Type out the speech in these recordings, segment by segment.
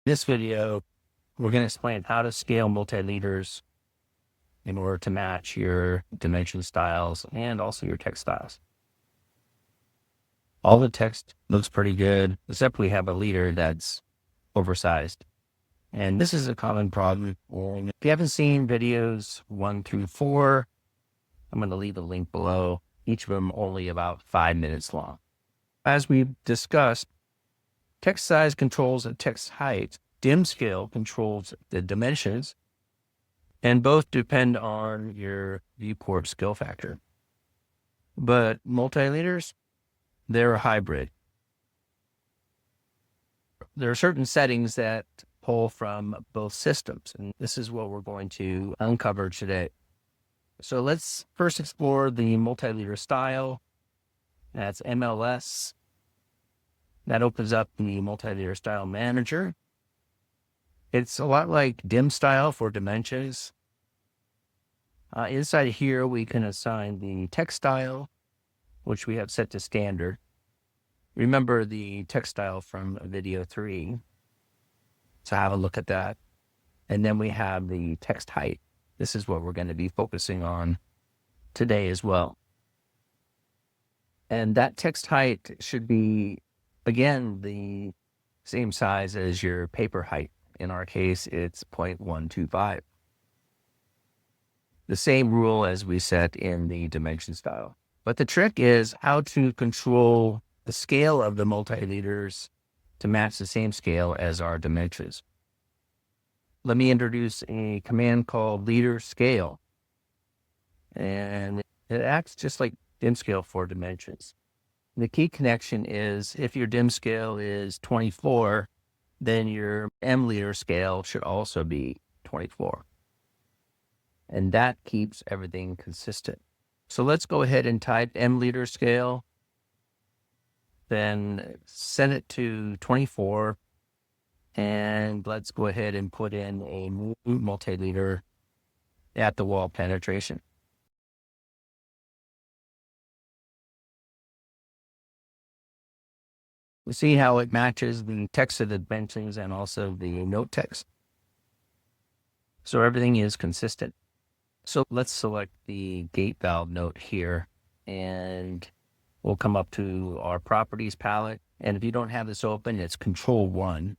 This video, we're going to explain how to scale multi-leaders in order to match your dimension styles and also your text styles. All the text looks pretty good, except we have a leader that's oversized. And this is a common problem. And if you haven't seen videos 1 through 4, I'm going to leave a link below. Each of them only about 5 minutes long. As we've discussed, text size controls the text height. DIMSCALE controls the dimensions, and both depend on your viewport scale factor. But multi-leaders, they're a hybrid. There are certain settings that pull from both systems, and this is what we're going to uncover today. So let's first explore the multi-leader style. That's MLS. That opens up the multi-leader style manager. It's a lot like DIMSCALE for dimensions. Inside here, we can assign the text style, which we have set to standard. Remember the text style from video 3. So have a look at that. And then we have the text height. This is what we're going to be focusing on today as well. And that text height should be, again, the same size as your paper height. In our case, it's 0.125. The same rule as we set in the dimension style. But the trick is how to control the scale of the multi-leaders to match the same scale as our dimensions. Let me introduce a command called LeaderScale. And it acts just like DIMSCALE for dimensions. The key connection is if your DIMSCALE is 24, then your MLeaderScale should also be 24. And that keeps everything consistent. So let's go ahead and type MLeaderScale, then set it to 24, and let's go ahead and put in a new multi-leader at the wall penetration. We see how it matches the text of the dimensions and also the note text. So everything is consistent. So let's select the gate valve note here, and we'll come up to our properties palette. And if you don't have this open, it's Control-1.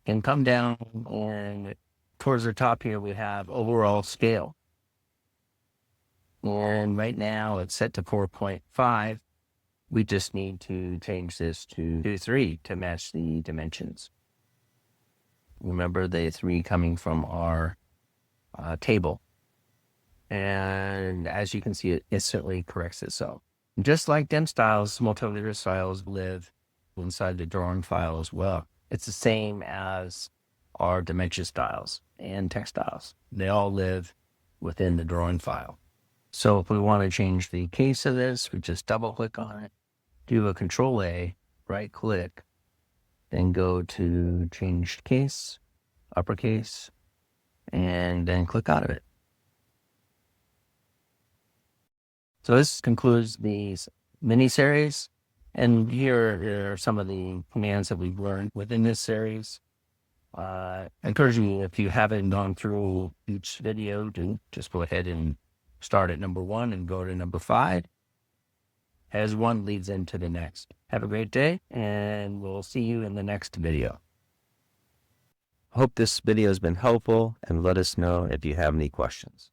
And come down, and towards the top here, we have overall scale. And right now it's set to 4.5. We just need to change this to 3 to match the dimensions. Remember the 3 coming from our table. And as you can see, it instantly corrects itself. Just like DIMSCALE, multi-leader styles live inside the drawing file as well. It's the same as our dimension styles and text styles. They all live within the drawing file. So if we want to change the case of this, we just double click on it, do a Control-A, right click, then go to change case, uppercase, and then click out of it. So this concludes these mini-series, and here are some of the commands that we've learned within this series. I encourage you, if you haven't gone through each video, to just go ahead and start at number 1 and go to number 5, as one leads into the next. Have a great day, and we'll see you in the next video. Hope this video has been helpful, and let us know if you have any questions.